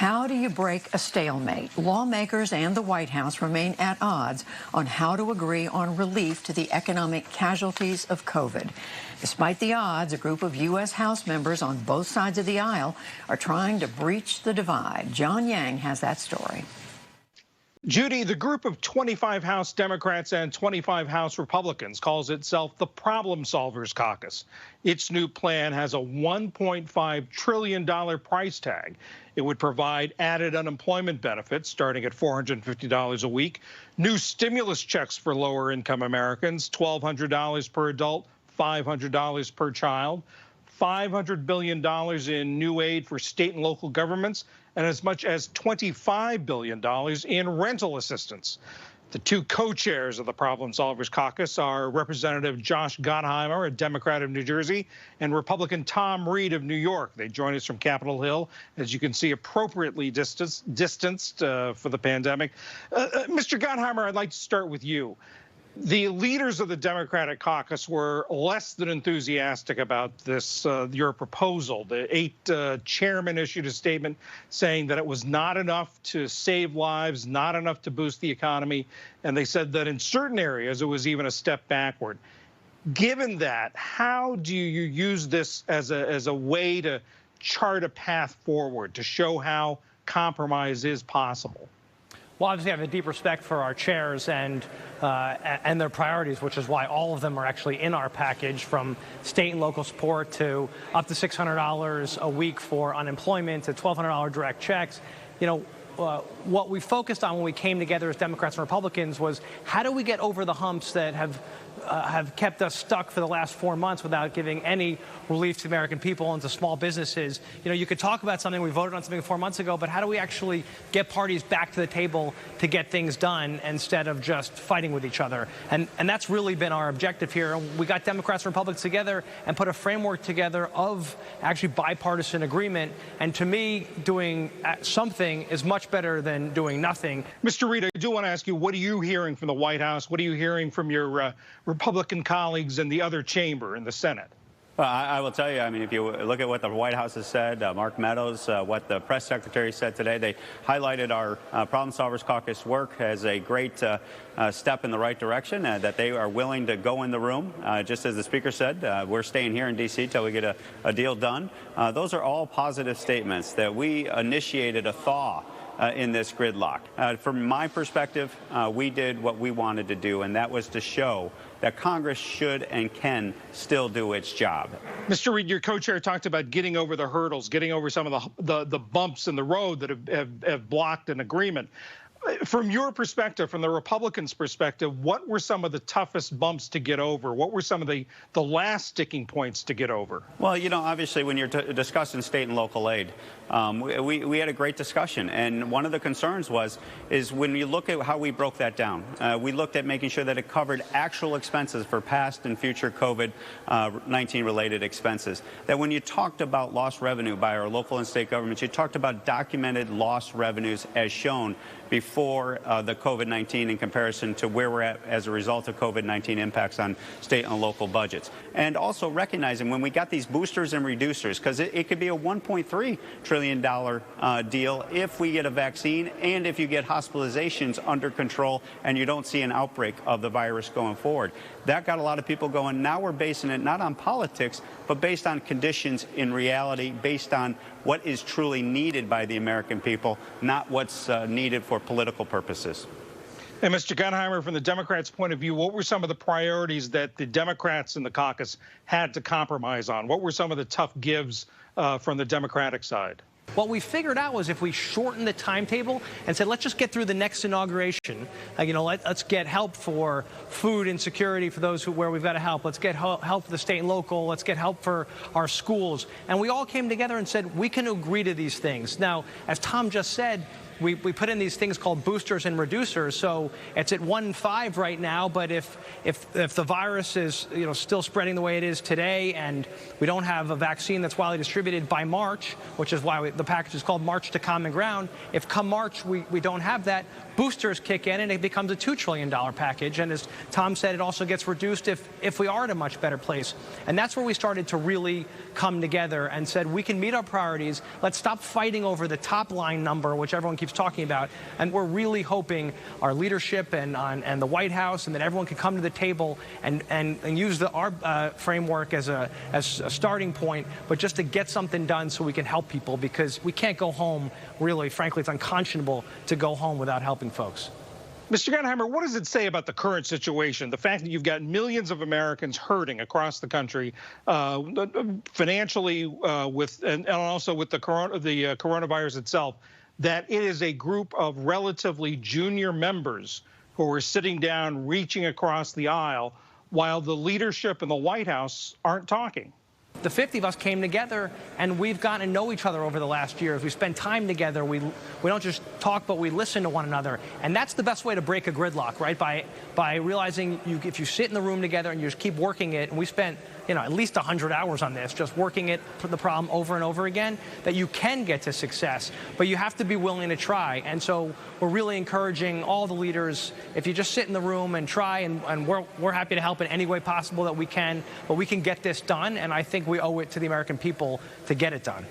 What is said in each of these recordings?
How do you break a stalemate? Lawmakers and the White House remain at odds on how to agree on relief to the economic casualties of COVID. Despite the odds, a group of U.S. House members on both sides of the aisle are trying to breach the divide. John Yang has that story. Judy, the group of 25 House Democrats and 25 House Republicans calls itself the Problem Solvers Caucus. Its new plan has a $1.5 trillion price tag. It would provide added unemployment benefits starting at $450 a week, new stimulus checks for lower-income Americans, $1,200 per adult, $500 per child, $500 billion in new aid for state and local governments, and as much as $25 billion in rental assistance. The two co-chairs of the Problem Solvers Caucus are Representative Josh Gottheimer, a Democrat of New Jersey, and Republican Tom Reed of New York. They join us from Capitol Hill, as you can see, appropriately distanced for the pandemic. Mr. Gottheimer, I'd like to start with you. The leaders of the Democratic caucus were less than enthusiastic about this, your proposal. The 8 chairmen issued a statement saying that it was not enough to save lives, not enough to boost the economy, and they said that in certain areas it was even a step backward. Given that, how do you use this as a way to chart a path forward, to show how compromise is possible? Well, obviously, I have a deep respect for our chairs and their priorities, which is why all of them are actually in our package, from state and local support to up to $600 a week for unemployment to $1,200 direct checks. You know, what we focused on when we came together as Democrats and Republicans was how do we get over the humps that have kept us stuck for the last 4 months without giving any relief to the American people and to small businesses. You know, you could talk about something, we voted on something 4 months ago, but how do we actually get parties back to the table to get things done instead of just fighting with each other? And that's really been our objective here. We got Democrats and Republicans together and put a framework together of actually bipartisan agreement. And to me, doing something is much better than doing nothing. Mr. Reed, I do want to ask you, what are you hearing from the White House? What are you hearing from your Republican colleagues in the other chamber, in the Senate? Well, I will tell you, I mean, if you look at what the White House has said, Mark Meadows, what the press secretary said today, they highlighted our Problem Solvers Caucus work as a great step in the right direction, that they are willing to go in the room. Just as the speaker said, we're staying here in D.C. till we get a deal done. Those are all positive statements that we initiated a thaw in this gridlock. From my perspective, we did what we wanted to do, and that was to show that Congress should and can still do its job. Mr. Reed, your co-chair talked about getting over the hurdles, getting over some of the bumps in the road that have blocked an agreement. From your perspective, from the Republicans' perspective, what were some of the toughest bumps to get over? What were some of the last sticking points to get over? Well, you know, obviously, when you're discussing state and local aid, we had a great discussion. And one of the concerns is when you look at how we broke that down, we looked at making sure that it covered actual expenses for past and future COVID-19 related expenses. That when you talked about lost revenue by our local and state governments, you talked about documented lost revenues as shown before the COVID-19 in comparison to where we're at as a result of COVID-19 impacts on state and local budgets. And also recognizing when we got these boosters and reducers, because it could be a $1.3 trillion deal if we get a vaccine and if you get hospitalizations under control and you don't see an outbreak of the virus going forward. That got a lot of people going. Now we're basing it not on politics, but based on conditions in reality, based on what is truly needed by the American people, not what's needed for political purposes. And Mr. Gottheimer, from the Democrats' point of view, what were some of the priorities that the Democrats in the caucus had to compromise on? What were some of the tough gives from the Democratic side? What we figured out was if we shorten the timetable and said, let's just get through the next inauguration, let's get help for food insecurity for those where we've got to help. Let's get help for the state and local. Let's get help for our schools. And we all came together and said, we can agree to these things. Now, as Tom just said, we put in these things called boosters and reducers. So it's at 1.5 right now, but if the virus is still spreading the way it is today, and we don't have a vaccine that's widely distributed by March, which is why the package is called March to Common Ground, if come March we don't have that, boosters kick in and it becomes a $2 trillion package. And as Tom said, it also gets reduced if we are at a much better place. And that's where we started to really come together and said, we can meet our priorities. Let's stop fighting over the top line number, which everyone keeps talking about. And we're really hoping our leadership and the White House and that everyone can come to the table and use our framework as a starting point, but just to get something done so we can help people, because we can't go home, really, frankly, it's unconscionable to go home without helping folks. Mr. Gottheimer, what does it say about the current situation, the fact that you've got millions of Americans hurting across the country, financially, and also with the coronavirus itself, that it is a group of relatively junior members who are sitting down, reaching across the aisle, while the leadership in the White House aren't talking? The 50 of us came together, and we've gotten to know each other over the last years. We spend time together. We don't just talk, but we listen to one another. And that's the best way to break a gridlock, right? By realizing if you sit in the room together and you just keep working it, and we spent at least 100 hours on this, just working it, the problem over and over again, that you can get to success. But you have to be willing to try. And so we're really encouraging all the leaders, if you just sit in the room and try, and we're happy to help in any way possible that we can, but we can get this done. And I think we owe it to the American people to get it done.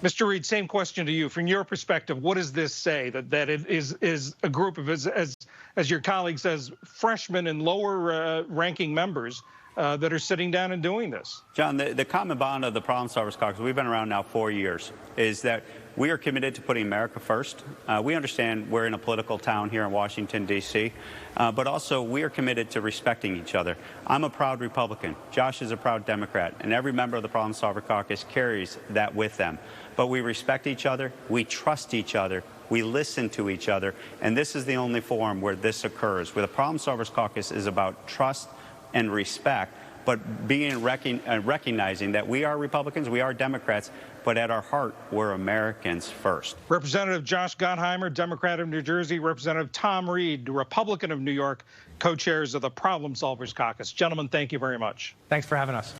Mr. Reed, same question to you. From your perspective, what does this say? That it is a group of, as your colleague says, freshmen and lower ranking members that are sitting down and doing this? John, the common bond of the Problem Solvers Caucus, we've been around now 4 years, is that we are committed to putting America first. We understand we're in a political town here in Washington, D.C., but also we are committed to respecting each other. I'm a proud Republican. Josh is a proud Democrat, and every member of the Problem Solver Caucus carries that with them. But we respect each other, we trust each other, we listen to each other, and this is the only forum where this occurs, where the Problem Solvers Caucus is about trust and respect, but recognizing that we are Republicans, we are Democrats, but at our heart, we're Americans first. Representative Josh Gottheimer, Democrat of New Jersey, Representative Tom Reed, Republican of New York, co-chairs of the Problem Solvers Caucus. Gentlemen, thank you very much. Thanks for having us.